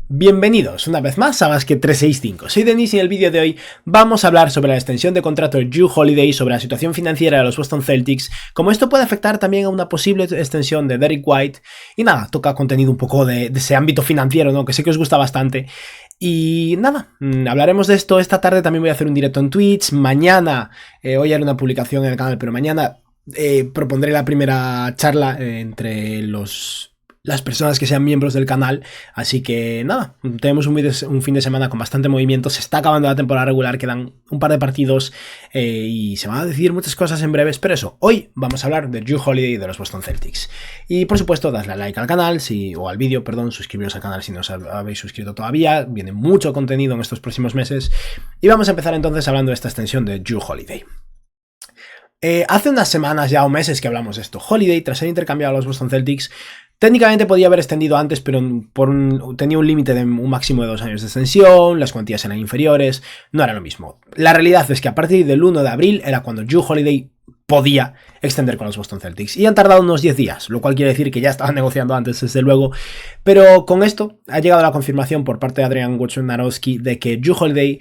Bienvenidos una vez más a Basket 365, soy Denis y en el vídeo de hoy vamos a hablar sobre la extensión de contrato de Jrue Holiday, sobre la situación financiera de los Boston Celtics, cómo esto puede afectar también a una posible extensión de Derrick White y nada, toca contenido un poco de ese ámbito financiero, ¿no? Que sé que os gusta bastante. Y nada, hablaremos de esto esta tarde, también voy a hacer un directo en Twitch, mañana, hoy haré una publicación en el canal, pero mañana propondré la primera charla entre las personas que sean miembros del canal, así que nada, tenemos un fin de semana con bastante movimiento, se está acabando la temporada regular, quedan un par de partidos y se van a decidir muchas cosas en breves, pero eso, hoy vamos a hablar de Jrue Holiday y de los Boston Celtics. Y por supuesto, dadle a like al canal, o al vídeo, perdón, suscribiros al canal si no os habéis suscrito todavía, viene mucho contenido en estos próximos meses, y vamos a empezar entonces hablando de esta extensión de Jrue Holiday. Hace unas semanas ya o meses que hablamos de esto. Holiday, tras ser intercambiado a los Boston Celtics, técnicamente podía haber extendido antes, pero tenía un límite de un máximo de 2 años de extensión, las cuantías eran inferiores, no era lo mismo. La realidad es que a partir del 1 de abril era cuando Jrue Holiday podía extender con los Boston Celtics. Y han tardado unos 10 días, lo cual quiere decir que ya estaban negociando antes, desde luego. Pero con esto ha llegado la confirmación por parte de Adrian Wojnarowski de que Jrue Holiday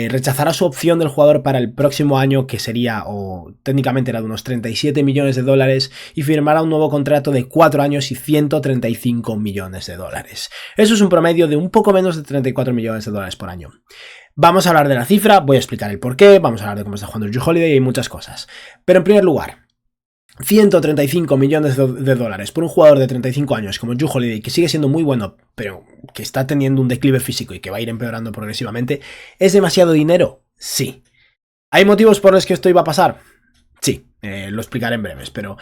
rechazará su opción del jugador para el próximo año, que sería, o técnicamente era de unos 37 millones de dólares, y firmará un nuevo contrato de 4 años y 135 millones de dólares. Eso es un promedio de un poco menos de 34 millones de dólares por año. Vamos a hablar de la cifra, voy a explicar el porqué, vamos a hablar de cómo está jugando Jrue Holiday y muchas cosas. Pero en primer lugar, 135 millones de dólares por un jugador de 35 años como Jrue Holiday, que sigue siendo muy bueno, pero que está teniendo un declive físico y que va a ir empeorando progresivamente, ¿es demasiado dinero? Sí. ¿Hay motivos por los que esto iba a pasar? Sí, lo explicaré en breves, pero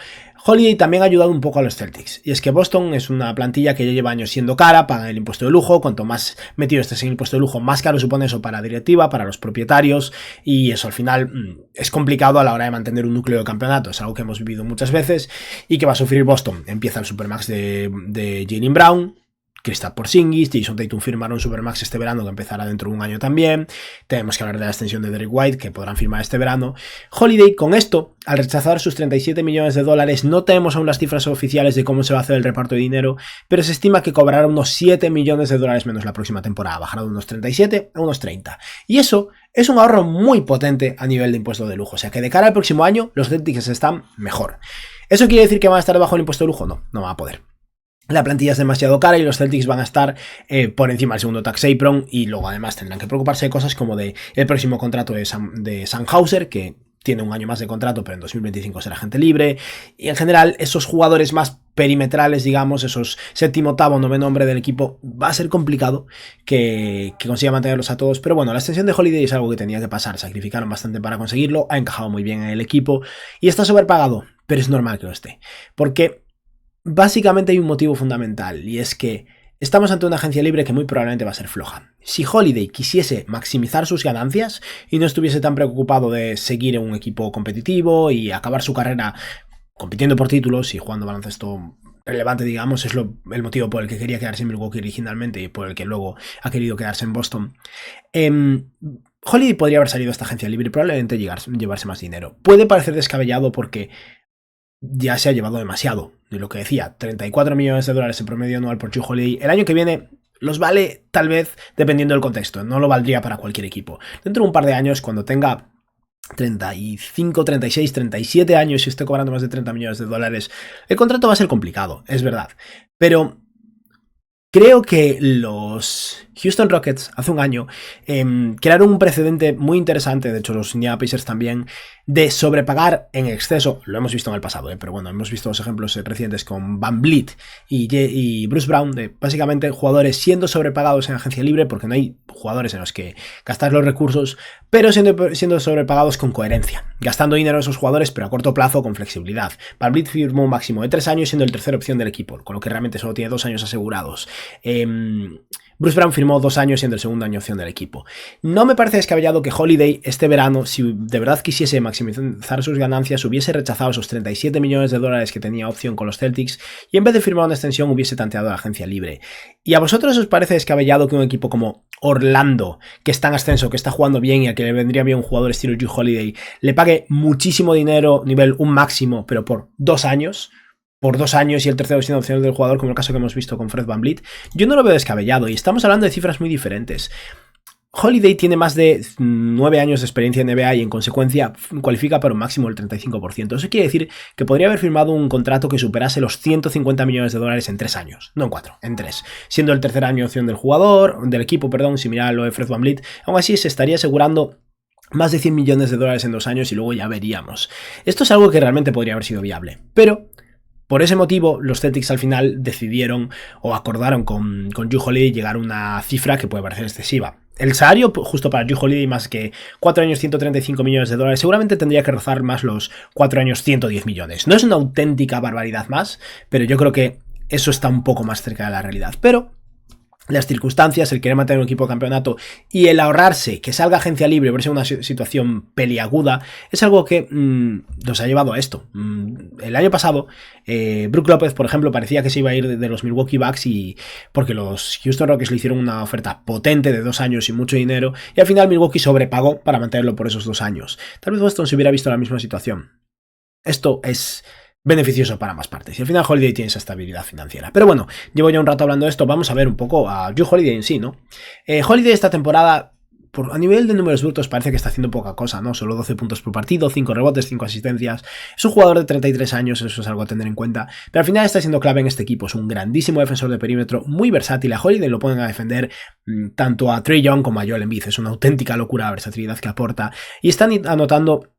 Holiday también ha ayudado un poco a los Celtics, y es que Boston es una plantilla que ya lleva años siendo cara, paga el impuesto de lujo, cuanto más metido estés en el impuesto de lujo, más caro supone eso para la directiva, para los propietarios, y eso al final es complicado a la hora de mantener un núcleo de campeonato, es algo que hemos vivido muchas veces y que va a sufrir Boston. Empieza el Supermax de Jaylen Brown, Kristaps Porzingis, Jason Tatum firmaron Supermax este verano, que empezará dentro de un año también. Tenemos que hablar de la extensión de Derrick White, que podrán firmar este verano. Holiday, con esto, al rechazar sus 37 millones de dólares, no tenemos aún las cifras oficiales de cómo se va a hacer el reparto de dinero, pero se estima que cobrará unos 7 millones de dólares menos la próxima temporada, bajará de unos 37 a unos 30. Y eso es un ahorro muy potente a nivel de impuesto de lujo, o sea que de cara al próximo año, los Celtics están mejor. ¿Eso quiere decir que van a estar debajo del impuesto de lujo? No, no van a poder. La plantilla es demasiado cara y los Celtics van a estar por encima del segundo tax apron, y luego además tendrán que preocuparse de cosas como de el próximo contrato de Sam Hauser, que tiene un año más de contrato, pero en 2025 será agente libre, y en general esos jugadores más perimetrales, digamos, esos séptimo, octavo, noveno hombre del equipo, va a ser complicado que consiga mantenerlos a todos, pero bueno, la extensión de Holiday es algo que tenía que pasar, sacrificaron bastante para conseguirlo, ha encajado muy bien en el equipo y está sobrepagado, pero es normal que lo esté, porque básicamente hay un motivo fundamental, y es que estamos ante una agencia libre que muy probablemente va a ser floja. Si Holiday quisiese maximizar sus ganancias y no estuviese tan preocupado de seguir en un equipo competitivo y acabar su carrera compitiendo por títulos y jugando baloncesto relevante, digamos, es el motivo por el que quería quedarse en Milwaukee originalmente y por el que luego ha querido quedarse en Boston, Holiday podría haber salido a esta agencia libre y probablemente llevarse más dinero. Puede parecer descabellado porque ya se ha llevado demasiado, de lo que decía, 34 millones de dólares en promedio anual por Jrue Holiday. El año que viene los vale, tal vez, dependiendo del contexto, no lo valdría para cualquier equipo. Dentro de un par de años, cuando tenga 35, 36, 37 años y esté cobrando más de 30 millones de dólares, el contrato va a ser complicado, es verdad. Pero creo que los Houston Rockets hace un año crearon un precedente muy interesante, de hecho los Indiana Pacers también, de sobrepagar en exceso. Lo hemos visto en el pasado, pero bueno, hemos visto los ejemplos recientes con Van Vliet y Bruce Brown, de básicamente jugadores siendo sobrepagados en agencia libre porque no hay jugadores en los que gastar los recursos, pero siendo sobrepagados con coherencia, gastando dinero en esos jugadores pero a corto plazo con flexibilidad. Van Vliet firmó un máximo de 3 años siendo el tercera opción del equipo, con lo que realmente solo tiene 2 años asegurados. Bruce Brown firmó 2 años siendo el segunda opción del equipo. No me parece descabellado que Holiday este verano, si de verdad quisiese maximizar sus ganancias, hubiese rechazado esos 37 millones de dólares que tenía opción con los Celtics y en vez de firmar una extensión hubiese tanteado la agencia libre. ¿Y a vosotros os parece descabellado que un equipo como Orlando, que está en ascenso, que está jugando bien y al que le vendría bien un jugador estilo Jrue Holiday, le pague muchísimo dinero, nivel un máximo, pero por 2 años? por 2 años y el tercero siendo opcional del jugador, como el caso que hemos visto con Fred VanVleet, yo no lo veo descabellado y estamos hablando de cifras muy diferentes. Holiday tiene más de 9 años de experiencia en NBA y en consecuencia cualifica para un máximo del 35%. Eso quiere decir que podría haber firmado un contrato que superase los 150 millones de dólares en 3 años, no en 4, en 3. Siendo el tercer año opción del jugador, del equipo, perdón, similar a lo de Fred VanVleet, aún así se estaría asegurando más de 100 millones de dólares en 2 años y luego ya veríamos. Esto es algo que realmente podría haber sido viable, pero por ese motivo, los Celtics al final decidieron o acordaron con Jrue Holiday llegar a una cifra que puede parecer excesiva. El salario justo para Jrue Holiday, más que 4 años 135 millones de dólares, seguramente tendría que rozar más los 4 años 110 millones. No es una auténtica barbaridad más, pero yo creo que eso está un poco más cerca de la realidad. Pero las circunstancias, el querer mantener un equipo de campeonato y el ahorrarse que salga agencia libre por ser una situación peliaguda, es algo que nos ha llevado a esto. El año pasado, Brook López, por ejemplo, parecía que se iba a ir de los Milwaukee Bucks y porque los Houston Rockets le hicieron una oferta potente de 2 años y mucho dinero, y al final Milwaukee sobrepagó para mantenerlo por esos 2 años. Tal vez Boston se hubiera visto la misma situación. Esto es beneficioso para más partes. Y al final Holiday tiene esa estabilidad financiera. Pero bueno, llevo ya un rato hablando de esto, vamos a ver un poco a Jrue Holiday en sí, ¿no? Holiday esta temporada, a nivel de números brutos, parece que está haciendo poca cosa, ¿no? Solo 12 puntos por partido, 5 rebotes, 5 asistencias. Es un jugador de 33 años, eso es algo a tener en cuenta. Pero al final está siendo clave en este equipo. Es un grandísimo defensor de perímetro, muy versátil. A Holiday lo ponen a defender tanto a Trae Young como a Joel Embiid. Es una auténtica locura la versatilidad que aporta. Y están anotando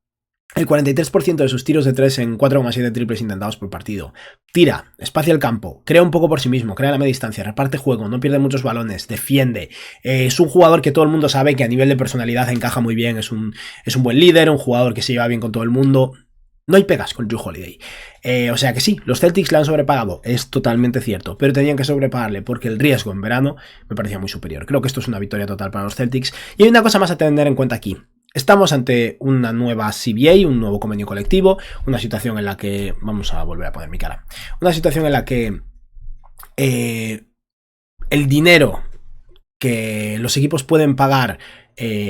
el 43% de sus tiros de 3 en 4,7 triples intentados por partido. Tira, espacia el campo, crea un poco por sí mismo, crea la media distancia, reparte juego, no pierde muchos balones, defiende. Es un jugador que todo el mundo sabe que a nivel de personalidad encaja muy bien, es un buen líder, un jugador que se lleva bien con todo el mundo. No hay pegas con Jrue Holiday. O sea que sí, los Celtics le han sobrepagado, es totalmente cierto, pero tenían que sobrepagarle porque el riesgo en verano me parecía muy superior. Creo que esto es una victoria total para los Celtics. Y hay una cosa más a tener en cuenta aquí. Estamos ante una nueva CBA, un nuevo convenio colectivo, una situación en la que... Vamos a volver a poner mi cara. Una situación en la que el dinero que los equipos pueden pagar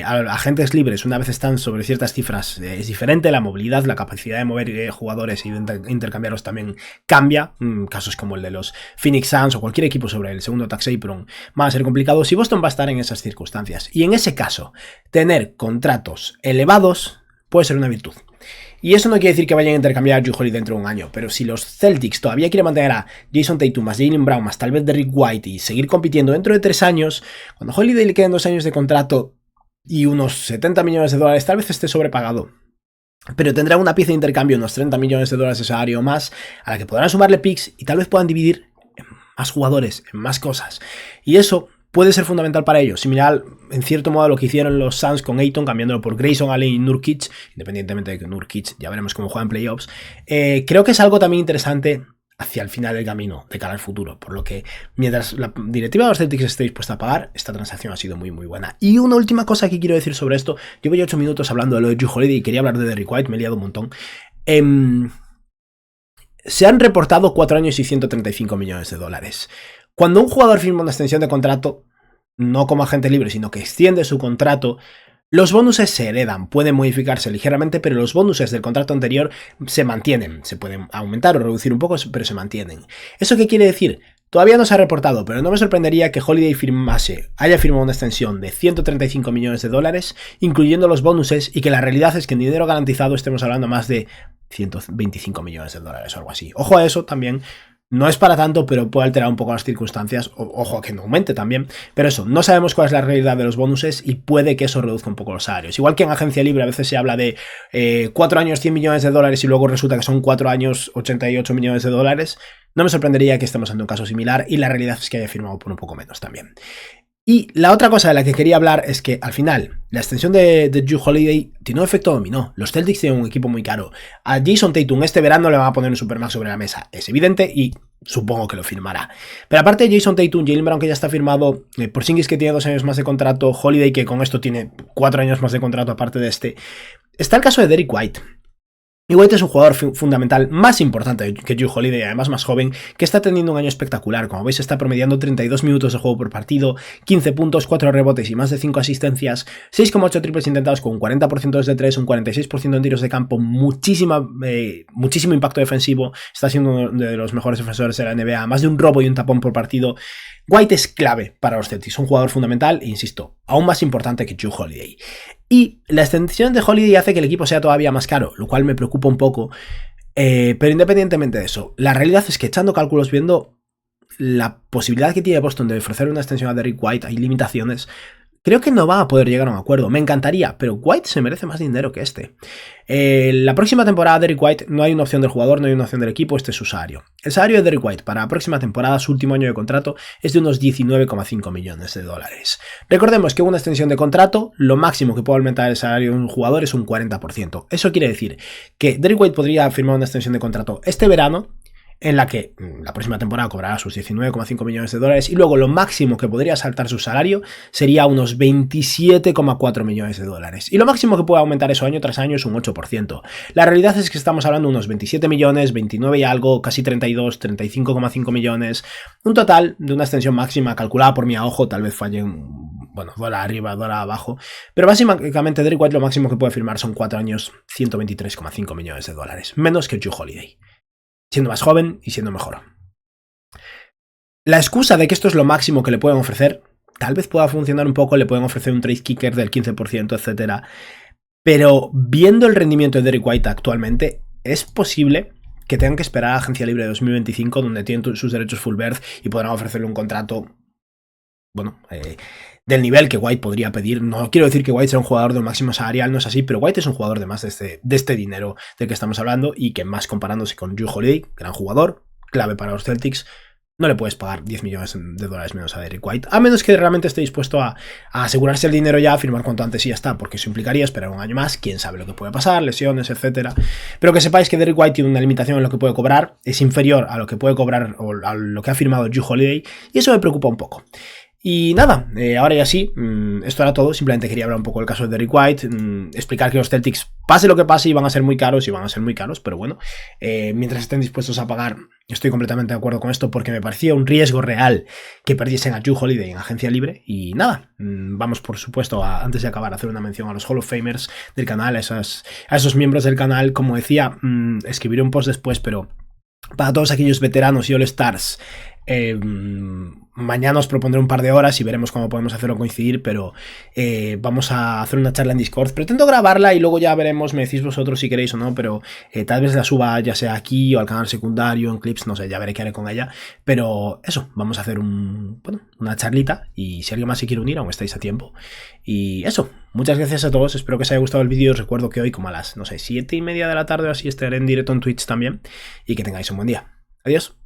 a agentes libres una vez están sobre ciertas cifras es diferente. La movilidad, la capacidad de mover jugadores y de intercambiarlos también cambia. Casos como el de los Phoenix Suns o cualquier equipo sobre el segundo tax apron van a ser complicados y Boston va a estar en esas circunstancias. Y en ese caso, tener contratos elevados puede ser una virtud. Y eso no quiere decir que vayan a intercambiar a Jrue Holiday dentro de un año, pero si los Celtics todavía quieren mantener a Jason Tatum más Jaylen Brown más tal vez Derrick White y seguir compitiendo dentro de 3 años, cuando a Holiday le queden 2 años de contrato y unos 70 millones de dólares, tal vez esté sobrepagado, pero tendrá una pieza de intercambio, unos 30 millones de dólares de salario más, a la que podrán sumarle picks y tal vez puedan dividir en más jugadores, en más cosas. Y eso puede ser fundamental para ellos, similar en cierto modo a lo que hicieron los Suns con Ayton, cambiándolo por Grayson Allen y Nurkic, independientemente de que Nurkic ya veremos cómo juega en playoffs. Creo que es algo también interesante hacia el final del camino, de cara al futuro, por lo que mientras la directiva de los Celtics esté dispuesta a pagar, esta transacción ha sido muy muy buena. Y una última cosa que quiero decir sobre esto, llevo ya 8 minutos hablando de lo de Jrue Holiday y quería hablar de Derrick White, me he liado un montón. Se han reportado 4 años y 135 millones de dólares. Cuando un jugador firma una extensión de contrato, no como agente libre, sino que extiende su contrato, los bonuses se heredan, pueden modificarse ligeramente, pero los bonuses del contrato anterior se mantienen. Se pueden aumentar o reducir un poco, pero se mantienen. ¿Eso qué quiere decir? Todavía no se ha reportado, pero no me sorprendería que Holiday haya firmado una extensión de 135 millones de dólares, incluyendo los bonuses, y que la realidad es que en dinero garantizado estemos hablando más de 125 millones de dólares o algo así. Ojo a eso también. No es para tanto, pero puede alterar un poco las circunstancias. Ojo a que no aumente también. Pero eso, no sabemos cuál es la realidad de los bonuses y puede que eso reduzca un poco los salarios. Igual que en agencia libre a veces se habla de 4 años 100 millones de dólares y luego resulta que son 4 años 88 millones de dólares. No me sorprendería que estemos ante un caso similar y la realidad es que haya firmado por un poco menos también. Y la otra cosa de la que quería hablar es que al final la extensión de Jrue Holiday tiene un efecto dominó. Los Celtics tienen un equipo muy caro. A Jason Tatum este verano le van a poner un Supermax sobre la mesa. Es evidente y supongo que lo firmará. Pero aparte de Jason Tatum, Jaylen Brown que ya está firmado, Porzingis que tiene 2 años más de contrato, Holiday que con esto tiene 4 años más de contrato aparte de este. Está el caso de Derrick White. Y White es un jugador fundamental más importante que Jrue Holiday, además más joven, que está teniendo un año espectacular. Como veis, está promediando 32 minutos de juego por partido, 15 puntos, 4 rebotes y más de 5 asistencias, 6,8 triples intentados con un 40% desde 3, un 46% en tiros de campo, muchísimo impacto defensivo, está siendo uno de los mejores defensores de la NBA, más de un robo y un tapón por partido. White es clave para los Celtics, un jugador fundamental e, insisto, aún más importante que Jrue Holiday. Y la extensión de Holiday hace que el equipo sea todavía más caro, lo cual me preocupa un poco. Pero independientemente de eso, la realidad es que echando cálculos, viendo la posibilidad que tiene Boston de ofrecer una extensión a Derrick White, hay limitaciones. Creo que no va a poder llegar a un acuerdo. Me encantaría, pero White se merece más dinero que este. La próxima temporada Derrick White no hay una opción del jugador, no hay una opción del equipo, este es su salario. El salario de Derrick White para la próxima temporada, su último año de contrato, es de unos 19,5 millones de dólares. Recordemos que una extensión de contrato, lo máximo que puede aumentar el salario de un jugador es un 40%. Eso quiere decir que Derrick White podría firmar una extensión de contrato este verano, en la que la próxima temporada cobrará sus 19,5 millones de dólares y luego lo máximo que podría saltar su salario sería unos 27,4 millones de dólares. Y lo máximo que puede aumentar eso año tras año es un 8%. La realidad es que estamos hablando de unos 27 millones, 29 y algo, casi 32, 35,5 millones. Un total de una extensión máxima calculada por mí a ojo, tal vez fallen, bueno, dólar arriba, dólar abajo. Pero básicamente Derrick White lo máximo que puede firmar son 4 años, 123,5 millones de dólares. Menos que Jrue Holiday, siendo más joven y siendo mejor. La excusa de que esto es lo máximo que le pueden ofrecer, tal vez pueda funcionar un poco, le pueden ofrecer un trade kicker del 15%, etc. Pero viendo el rendimiento de Derrick White actualmente, es posible que tengan que esperar a Agencia Libre de 2025, donde tienen sus derechos full berth y podrán ofrecerle un contrato, bueno, del nivel que White podría pedir. No quiero decir que White sea un jugador del máximo salarial, no es así, pero White es un jugador de más de este dinero del que estamos hablando y que más comparándose con Jrue Holiday, gran jugador, clave para los Celtics, no le puedes pagar 10 millones de dólares menos a Derrick White, a menos que realmente esté dispuesto a asegurarse el dinero ya, a firmar cuanto antes y ya está, porque eso implicaría esperar un año más, quién sabe lo que puede pasar, lesiones, etc. Pero que sepáis que Derrick White tiene una limitación en lo que puede cobrar, es inferior a lo que puede cobrar o a lo que ha firmado Jrue Holiday, y eso me preocupa un poco. Y nada, ahora ya sí, esto era todo. Simplemente quería hablar un poco del caso de Derrick White, explicar que los Celtics, pase lo que pase, iban a ser muy caros, pero bueno, mientras estén dispuestos a pagar, estoy completamente de acuerdo con esto, porque me parecía un riesgo real que perdiesen a Jrue Holiday en agencia libre. Y nada, vamos por supuesto, antes de acabar, a hacer una mención a los Hall of Famers del canal, a esos miembros del canal. Como decía, escribiré un post después, pero para todos aquellos veteranos y All-Stars, mañana os propondré un par de horas y veremos cómo podemos hacerlo coincidir, pero vamos a hacer una charla en Discord. Pretendo grabarla y luego ya veremos, me decís vosotros si queréis o no, pero tal vez la suba ya sea aquí o al canal secundario, en clips, no sé, ya veré qué haré con ella. pero eso, vamos a hacer una charlita, y si alguien más se quiere unir, aún estáis a tiempo. Y eso, muchas gracias a todos, espero que os haya gustado el vídeo. Os recuerdo que hoy, como a las, no sé, 7:30 de la tarde o así, estaré en directo en Twitch también, y que tengáis un buen día. Adiós.